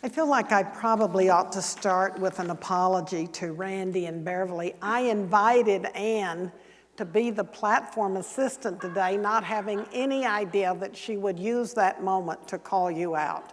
I feel like I probably ought to start with an apology to Randy and Beverly. I invited Ann to be the platform assistant today, not having any idea that she would use that moment to call you out.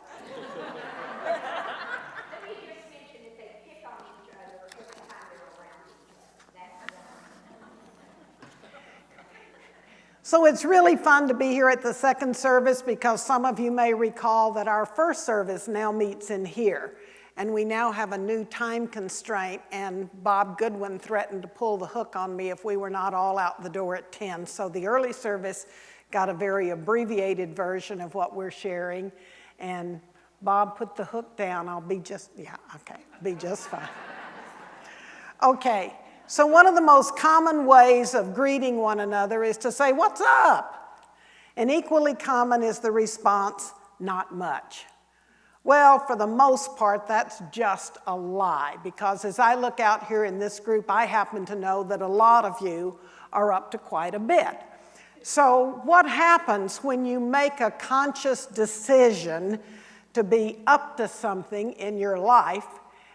So it's really fun to be here at the second service because some of you may recall that our first service now meets in here. And we now have a new time constraint, and Bob Goodwin threatened to pull the hook on me if we were not all out the door at 10. So the early service got a very abbreviated version of what we're sharing. And Bob, put the hook down. I'll be just, be just fine. Okay. So one of the most common ways of greeting one another is to say, "What's up?" And equally common is the response, "Not much." Well, for the most part, that's just a lie, because as I look out here in this group, I happen to know that a lot of you are up to quite a bit. So what happens when you make a conscious decision to be up to something in your life,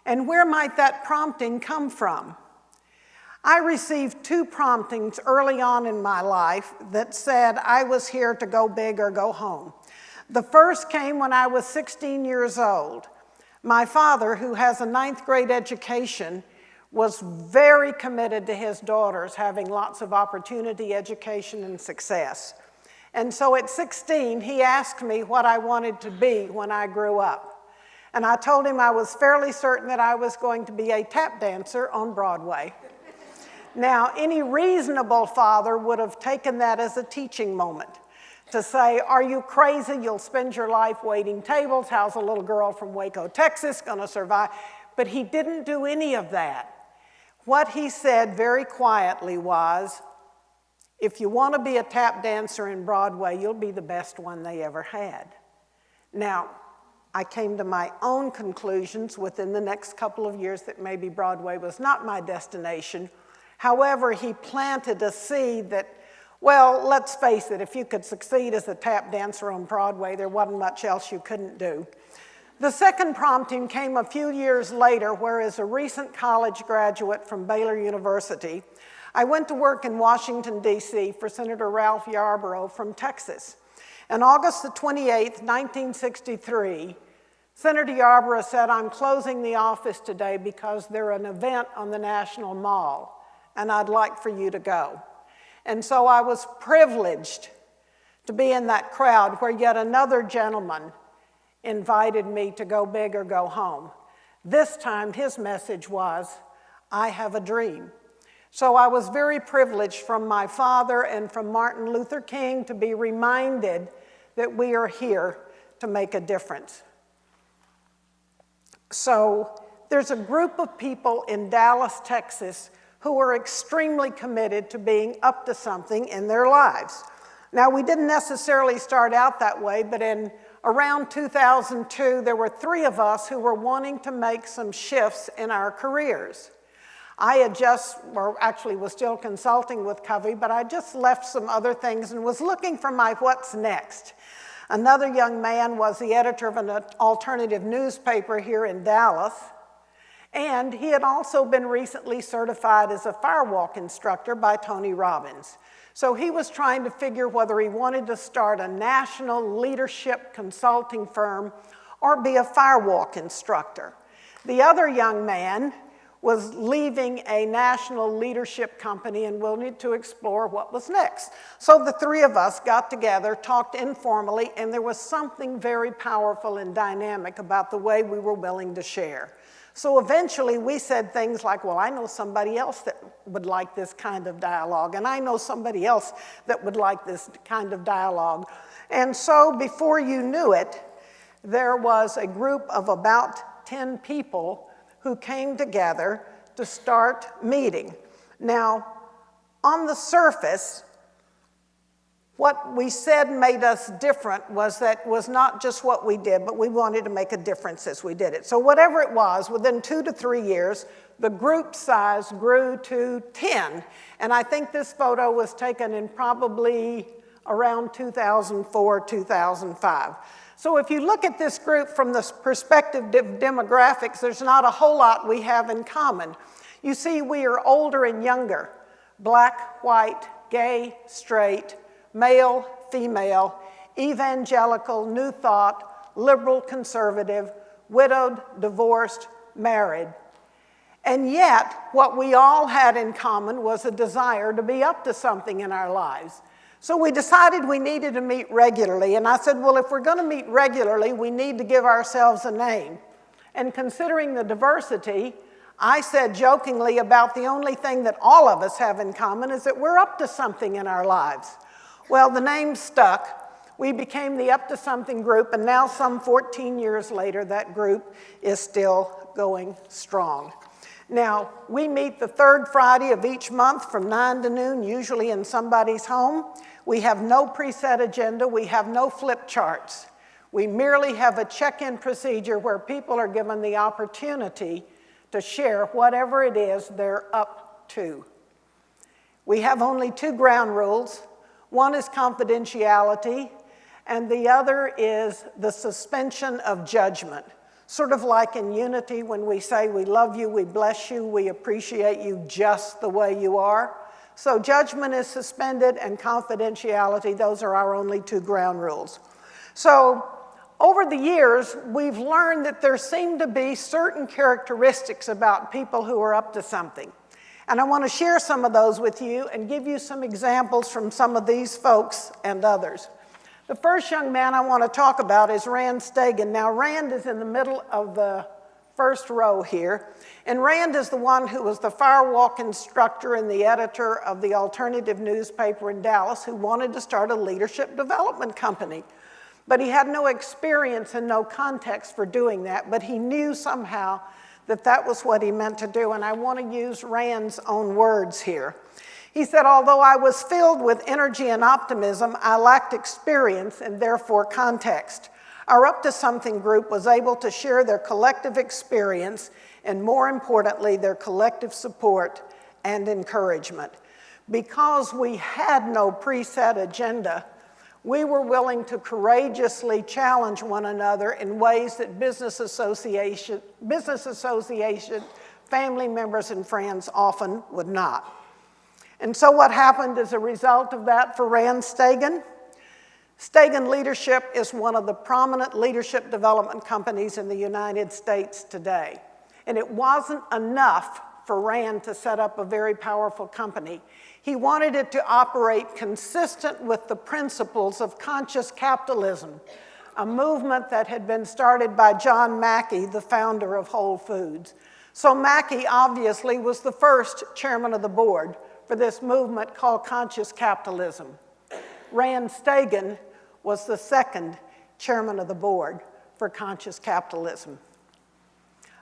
and where might that prompting come from? I received 2 promptings early on in my life that said I was here to go big or go home. The first came when I was 16 years old. My father, who has a 9th grade education, was very committed to his daughters having lots of opportunity, education, and success. And so at 16, he asked me what I wanted to be when I grew up. And I told him I was fairly certain that I was going to be a tap dancer on Broadway. Now, any reasonable father would have taken that as a teaching moment to say, "Are you crazy? You'll spend your life waiting tables. How's a little girl from Waco, Texas going to survive?" But he didn't do any of that. What he said very quietly was, "If you want to be a tap dancer in Broadway, you'll be the best one they ever had." Now, I came to my own conclusions within the next couple of years that maybe Broadway was not my destination. However, he planted a seed that, well, let's face it, if you could succeed as a tap dancer on Broadway, there wasn't much else you couldn't do. The second prompting came a few years later, where as a recent college graduate from Baylor University, I went to work in Washington, D.C. for Senator Ralph Yarborough from Texas. On August the 28th, 1963, Senator Yarborough said, "I'm closing the office today because there's an event on the National Mall, and I'd like for you to go." And so I was privileged to be in that crowd where yet another gentleman invited me to go big or go home. This time his message was, "I have a dream." So I was very privileged from my father and from Martin Luther King to be reminded that we are here to make a difference. So there's a group of people in Dallas, Texas, who are extremely committed to being up to something in their lives. Now, we didn't necessarily start out that way, but in around 2002, there were 3 of us who were wanting to make some shifts in our careers. I had was still consulting with Covey, but I just left some other things and was looking for my what's next. Another young man was the editor of an alternative newspaper here in Dallas. And he had also been recently certified as a firewalk instructor by Tony Robbins. So he was trying to figure whether he wanted to start a national leadership consulting firm or be a firewalk instructor. The other young man was leaving a national leadership company and wanted to explore what was next. So the 3 of us got together, talked informally, and there was something very powerful and dynamic about the way we were willing to share. So eventually we said things like, "Well, I know somebody else that would like this kind of dialogue, and I know somebody else that would like this kind of dialogue." And so before you knew it, there was a group of about 10 people who came together to start meeting. Now, on the surface, what we said made us different was that was not just what we did, but we wanted to make a difference as we did it. So whatever it was, within 2 to 3 years, the group size grew to 10. And I think this photo was taken in probably around 2004, 2005. So if you look at this group from the perspective of demographics, there's not a whole lot we have in common. You see, we are older and younger, black, white, gay, straight, male, female, evangelical, New Thought, liberal, conservative, widowed, divorced, married. And yet, what we all had in common was a desire to be up to something in our lives. So we decided we needed to meet regularly, and I said, well, if we're going to meet regularly, we need to give ourselves a name. And considering the diversity, I said jokingly about the only thing that all of us have in common is that we're up to something in our lives. Well, the name stuck. We became the Up to Something group, and now some 14 years later, that group is still going strong. Now, we meet the third Friday of each month from 9 to noon, usually in somebody's home. We have no preset agenda. We have no flip charts. We merely have a check-in procedure where people are given the opportunity to share whatever it is they're up to. We have only 2 ground rules. One is confidentiality, and the other is the suspension of judgment. Sort of like in unity when we say we love you, we bless you, we appreciate you just the way you are. So judgment is suspended and confidentiality, those are our only 2 ground rules. So over the years, we've learned that there seem to be certain characteristics about people who are up to something. And I want to share some of those with you and give you some examples from some of these folks and others. The first young man I want to talk about is Rand Stagen. Now, Rand is in the middle of the first row here, and Rand is the one who was the firewalk instructor and the editor of the alternative newspaper in Dallas who wanted to start a leadership development company. But he had no experience and no context for doing that, but he knew somehow that that was what he meant to do, and I want to use Rand's own words here. He said, although I was filled with energy and optimism, I lacked experience and therefore context. Our Up to Something group was able to share their collective experience and, more importantly, their collective support and encouragement. Because we had no preset agenda, we were willing to courageously challenge one another in ways that business association, family members, and friends often would not. And so what happened as a result of that for Rand Stagen? Stagen Leadership is one of the prominent leadership development companies in the United States today. And it wasn't enough for Rand to set up a very powerful company. He wanted it to operate consistent with the principles of conscious capitalism, a movement that had been started by John Mackey, the founder of Whole Foods. So Mackey obviously was the first chairman of the board for this movement called conscious capitalism. Rand Stagen was the second chairman of the board for conscious capitalism.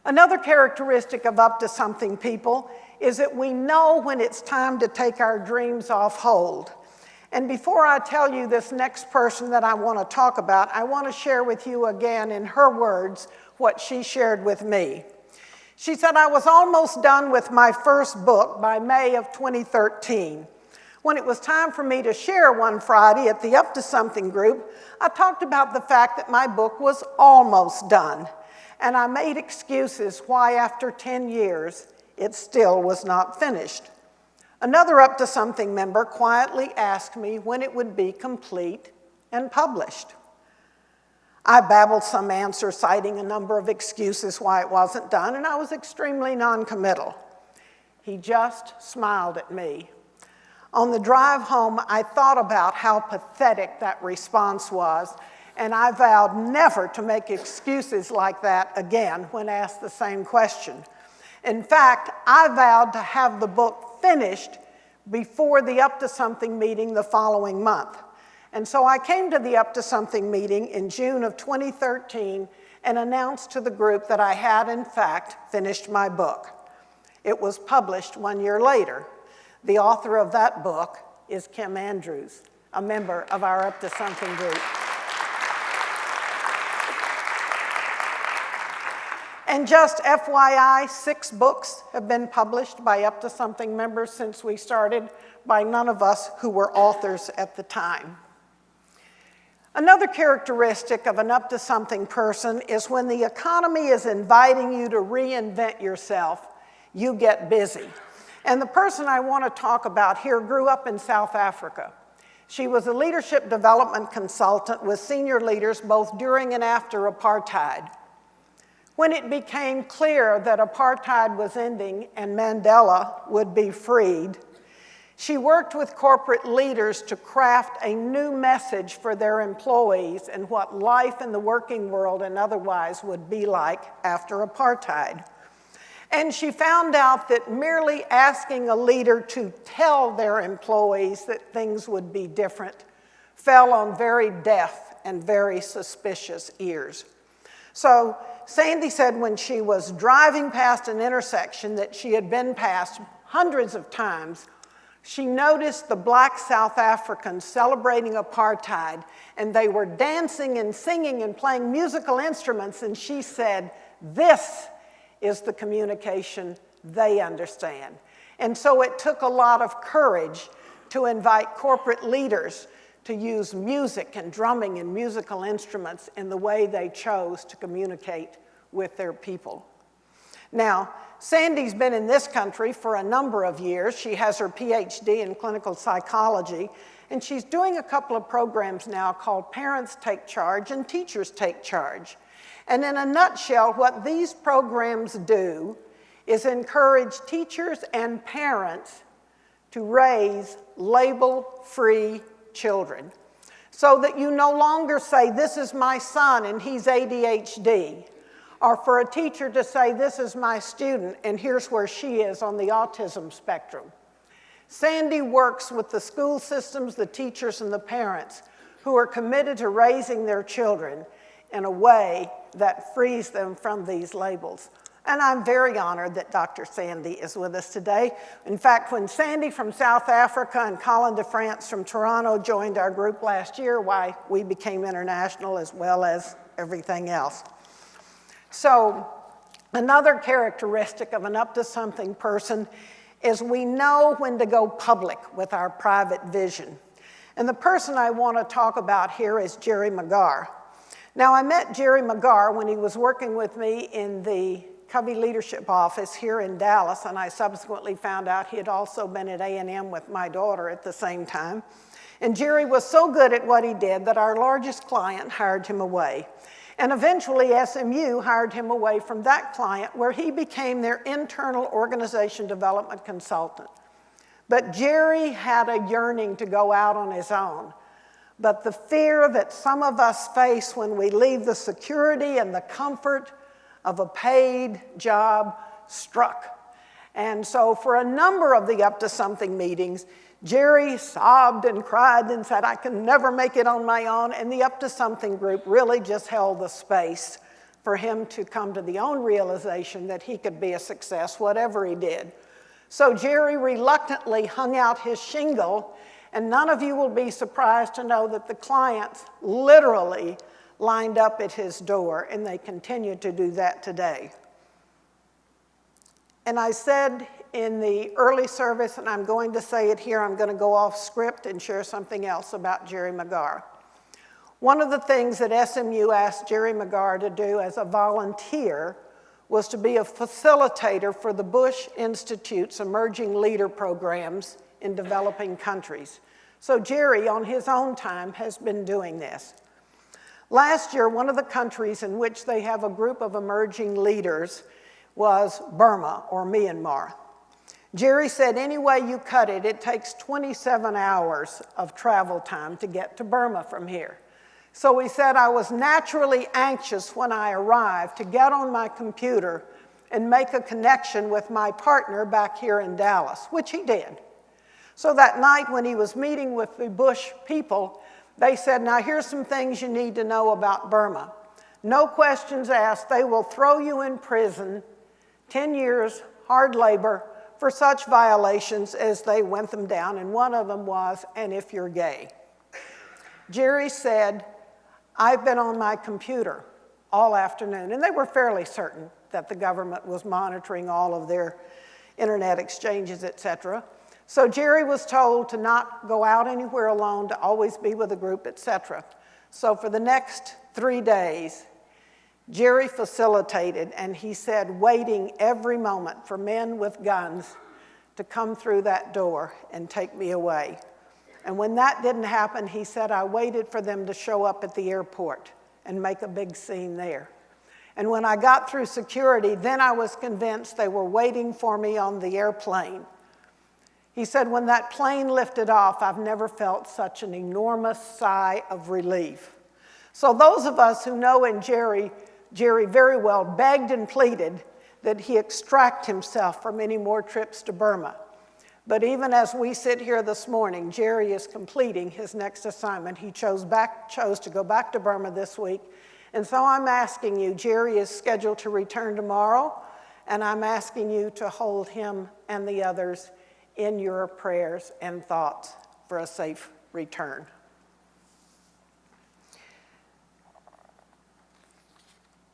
Another characteristic of Up to Something people is that we know when it's time to take our dreams off hold. And before I tell you this next person that I want to talk about, I want to share with you again in her words what she shared with me. She said, I was almost done with my first book by May of 2013. When it was time for me to share one Friday at the Up to Something group, I talked about the fact that my book was almost done. And I made excuses why after 10 years, it still was not finished. Another Up to Something member quietly asked me when it would be complete and published. I babbled some answer, citing a number of excuses why it wasn't done, and I was extremely non-committal. He just smiled at me. On the drive home, I thought about how pathetic that response was, and I vowed never to make excuses like that again when asked the same question. In fact, I vowed to have the book finished before the Up to Something meeting the following month. And so I came to the Up to Something meeting in June of 2013 and announced to the group that I had, in fact, finished my book. It was published 1 year later. The author of that book is Kim Andrews, a member of our Up to Something group. And just FYI, 6 books have been published by Up to Something members since we started, by none of us who were authors at the time. Another characteristic of an up-to-something person is when the economy is inviting you to reinvent yourself, you get busy. And the person I want to talk about here grew up in South Africa. She was a leadership development consultant with senior leaders both during and after apartheid. When it became clear that apartheid was ending and Mandela would be freed, she worked with corporate leaders to craft a new message for their employees and what life in the working world and otherwise would be like after apartheid. And she found out that merely asking a leader to tell their employees that things would be different fell on very deaf and very suspicious ears. So Sandy said when she was driving past an intersection that she had been past hundreds of times, she noticed the black South Africans celebrating apartheid, and they were dancing and singing and playing musical instruments, and she said, "This is the communication they understand." And so it took a lot of courage to invite corporate leaders to use music and drumming and musical instruments in the way they chose to communicate with their people. Now, Sandy's been in this country for a number of years. She has her PhD in clinical psychology, and she's doing a couple of programs now called Parents Take Charge and Teachers Take Charge. And in a nutshell, what these programs do is encourage teachers and parents to raise label-free children so that you no longer say, "This is my son and he's ADHD," or for a teacher to say, "This is my student and here's where she is on the autism spectrum." Sandy works with the school systems, the teachers, and the parents who are committed to raising their children in a way that frees them from these labels. And I'm very honored that Dr. Sandy is with us today. In fact, when Sandy from South Africa and Colin DeFrance from Toronto joined our group last year, why, we became international as well as everything else. So another characteristic of an up-to-something person is we know when to go public with our private vision. And the person I want to talk about here is Jerry McGarr. Now, I met Jerry McGarr when he was working with me in the Covey Leadership Office here in Dallas, and I subsequently found out he had also been at A&M with my daughter at the same time. And Jerry was so good at what he did that our largest client hired him away. And eventually SMU hired him away from that client where he became their internal organization development consultant. But Jerry had a yearning to go out on his own. But the fear that some of us face when we leave the security and the comfort of a paid job struck. And so for a number of the Up to Something meetings, Jerry sobbed and cried and said, "I can never make it on my own." And the Up to Something group really just held the space for him to come to the own realization that he could be a success, whatever he did. So Jerry reluctantly hung out his shingle, and none of you will be surprised to know that the clients literally lined up at his door, and they continue to do that today. And I said in the early service, and I'm going to say it here, I'm going to go off script and share something else about Jerry McGarr. One of the things that SMU asked Jerry McGarr to do as a volunteer was to be a facilitator for the Bush Institute's Emerging Leader programs in developing countries. So Jerry, on his own time, has been doing this. Last year, one of the countries in which they have a group of emerging leaders was Burma, or Myanmar. Jerry said, any way you cut it, it takes 27 hours of travel time to get to Burma from here. So he said, I was naturally anxious when I arrived to get on my computer and make a connection with my partner back here in Dallas, which he did. So that night when he was meeting with the Bush people, they said, now here's some things you need to know about Burma. No questions asked. They will throw you in prison, 10 years, hard labor, for such violations as they went them down. And one of them was, and if you're gay. Jerry said, I've been on my computer all afternoon. And they were fairly certain that the government was monitoring all of their internet exchanges, etc. So Jerry was told to not go out anywhere alone, to always be with a group, etc. So for the next 3 days, Jerry facilitated, and he said, waiting every moment for men with guns to come through that door and take me away. And when that didn't happen, he said, I waited for them to show up at the airport and make a big scene there. And when I got through security, then I was convinced they were waiting for me on the airplane. He said, when that plane lifted off, I've never felt such an enormous sigh of relief. So those of us who know Jerry very well begged and pleaded that he extract himself from any more trips to Burma. But even as we sit here this morning, Jerry is completing his next assignment. He chose to go back to Burma this week. And so I'm asking you, Jerry is scheduled to return tomorrow, and I'm asking you to hold him and the others in your prayers and thoughts for a safe return.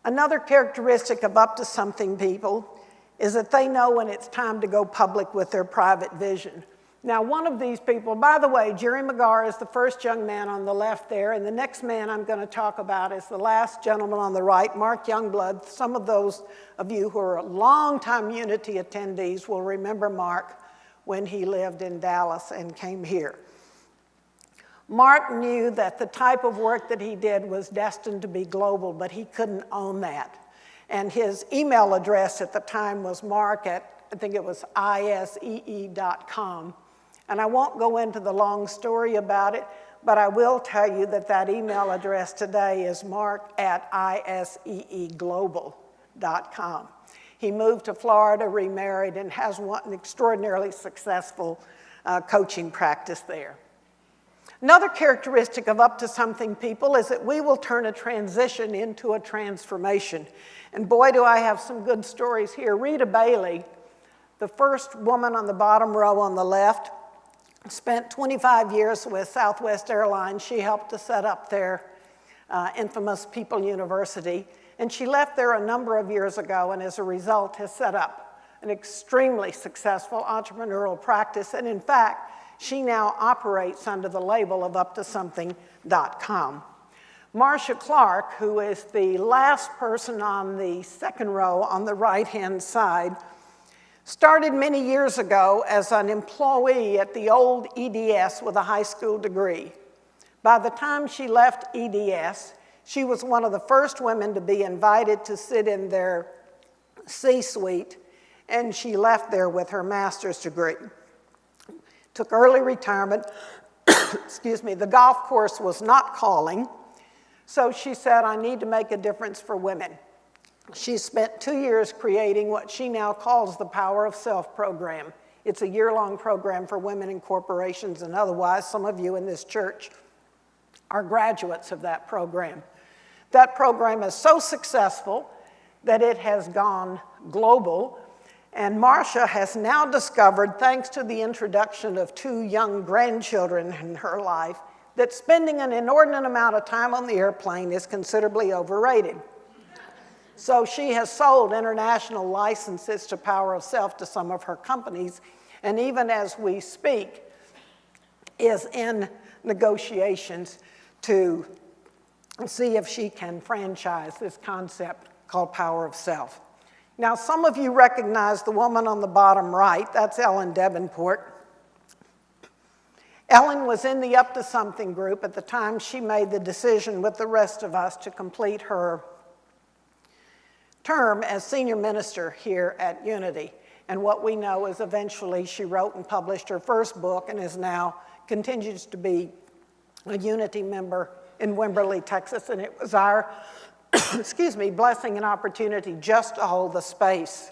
Another characteristic of up-to-something people is that they know when it's time to go public with their private vision. Now, one of these people, by the way, Jerry McGarr is the first young man on the left there, and the next man I'm going to talk about is the last gentleman on the right, Mark Youngblood. Some of those of you who are longtime Unity attendees will remember Mark when he lived in Dallas and came here. Mark knew that the type of work that he did was destined to be global, but he couldn't own that. And his email address at the time was mark at, I think it was isee.com. And I won't go into the long story about it, but I will tell you that that email address today is mark at iseeglobal.com. He moved to Florida, remarried, and has an extraordinarily successful coaching practice there. Another characteristic of up-to-something people is that we will turn a transition into a transformation. And boy, do I have some good stories here. Rita Bailey, the first woman on the bottom row on the left, spent 25 years with Southwest Airlines. She helped to set up their infamous People University. And she left there a number of years ago, and as a result has set up an extremely successful entrepreneurial practice. And in fact, she now operates under the label of uptosomething.com. Marsha Clark, who is the last person on the second row on the right-hand side, started many years ago as an employee at the old EDS with a high school degree. By the time she left EDS, she was one of the first women to be invited to sit in their C-suite, and she left there with her master's degree. Took early retirement. Excuse me, the golf course was not calling, so she said, I need to make a difference for women. She spent 2 years creating what she now calls the Power of Self program. It's a year-long program for women in corporations and otherwise. Some of you in this church are graduates of that program. That program is so successful that it has gone global. And Marsha has now discovered, thanks to the introduction of 2 young grandchildren in her life, that spending an inordinate amount of time on the airplane is considerably overrated. So she has sold international licenses to Power of Self to some of her companies, and even as we speak, is in negotiations to see if she can franchise this concept called Power of Self. Now, some of you recognize the woman on the bottom right. That's Ellen Davenport. Ellen was in the Up to Something group at the time she made the decision with the rest of us to complete her term as senior minister here at Unity. And what we know is eventually she wrote and published her first book and is now continues to be a Unity member in Wimberley, Texas. And it was our excuse me, blessing and opportunity just to hold the space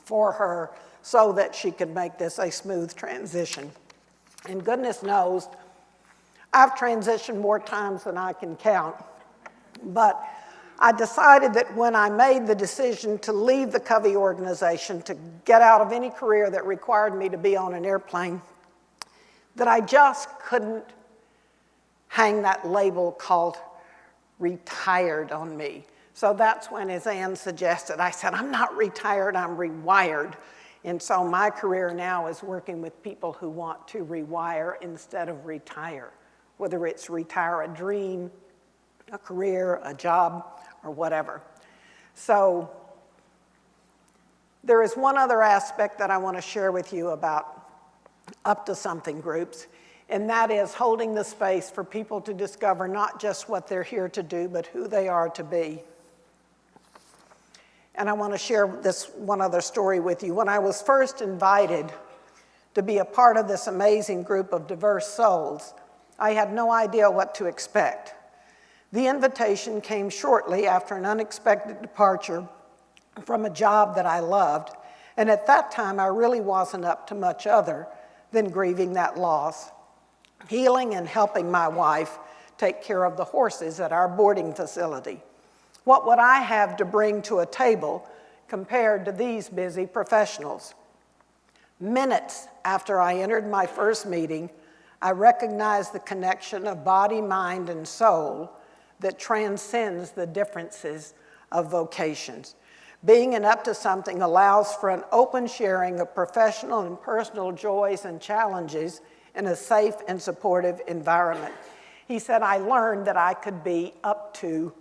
for her so that she could make this a smooth transition. And goodness knows, I've transitioned more times than I can count. But I decided that when I made the decision to leave the Covey organization, to get out of any career that required me to be on an airplane, that I just couldn't hang that label called retired on me. So that's when, as Ann suggested, I said, I'm not retired, I'm rewired. And so my career now is working with people who want to rewire instead of retire, whether it's retire a dream, a career, a job, or whatever. So there is one other aspect that I want to share with you about Up to Something groups, and that is holding the space for people to discover not just what they're here to do, but who they are to be. And I want to share this one other story with you. When I was first invited to be a part of this amazing group of diverse souls, I had no idea what to expect. The invitation came shortly after an unexpected departure from a job that I loved, and at that time I really wasn't up to much other than grieving that loss, healing and helping my wife take care of the horses at our boarding facility. What would I have to bring to a table compared to these busy professionals? Minutes after I entered my first meeting, I recognized the connection of body, mind, and soul that transcends the differences of vocations. Being an Up to Something allows for an open sharing of professional and personal joys and challenges in a safe and supportive environment. He said, I learned that I could be up to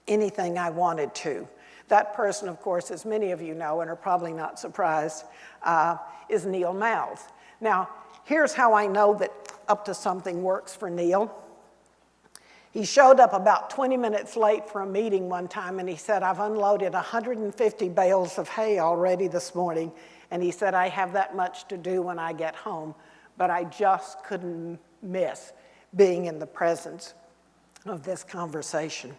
anything I wanted to. That person, of course, as many of you know and are probably not surprised, is Neil Miles. Now, here's how I know that Up to Something works for Neil. He showed up about 20 minutes late for a meeting one time, and he said, I've unloaded 150 bales of hay already this morning, and he said, I have that much to do when I get home, but I just couldn't miss being in the presence of this conversation.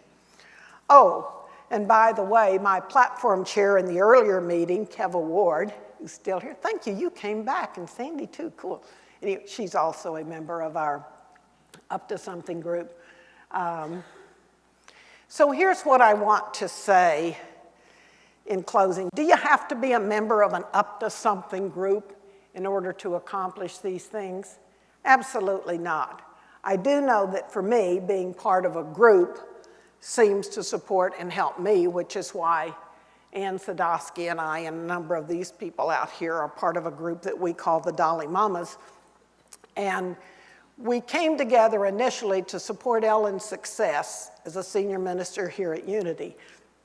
Oh, and by the way, my platform chair in the earlier meeting, Keva Ward, who's still here, thank you, you came back, and Sandy too, cool. Anyway, she's also a member of our Up to Something group. So here's what I want to say in closing. Do you have to be a member of an Up to Something group in order to accomplish these things? Absolutely not. I do know that for me, being part of a group seems to support and help me, which is why Ann Sadowski and I and a number of these people out here are part of a group that we call the Dolly Mamas. And we came together initially to support Ellen's success as a senior minister here at Unity.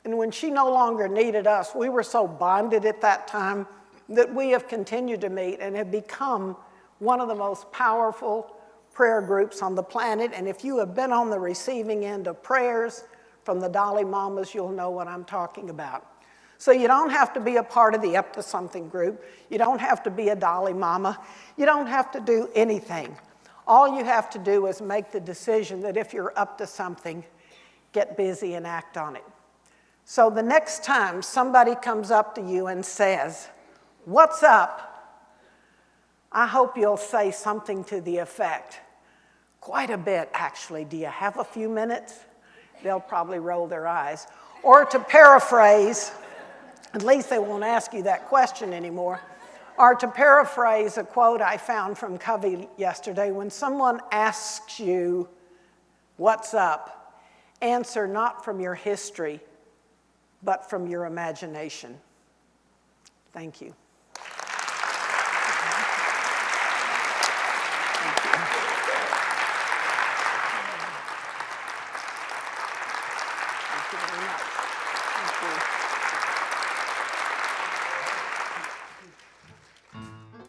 And when she no longer needed us, we were so bonded at that time that we have continued to meet and have become one of the most powerful prayer groups on the planet. And if you have been on the receiving end of prayers from the Dolly Mamas, you'll know what I'm talking about. So you don't have to be a part of the Up to Something group. You don't have to be a Dolly Mama. You don't have to do anything. All you have to do is make the decision that if you're up to something, get busy and act on it. So the next time somebody comes up to you and says, "What's up?" I hope you'll say something to the effect, quite a bit actually, "Do you have a few minutes?" They'll probably roll their eyes. Or to paraphrase, at least they won't ask you that question anymore. Or to paraphrase a quote I found from Covey yesterday, when someone asks you, "What's up?" answer not from your history, but from your imagination. Thank you.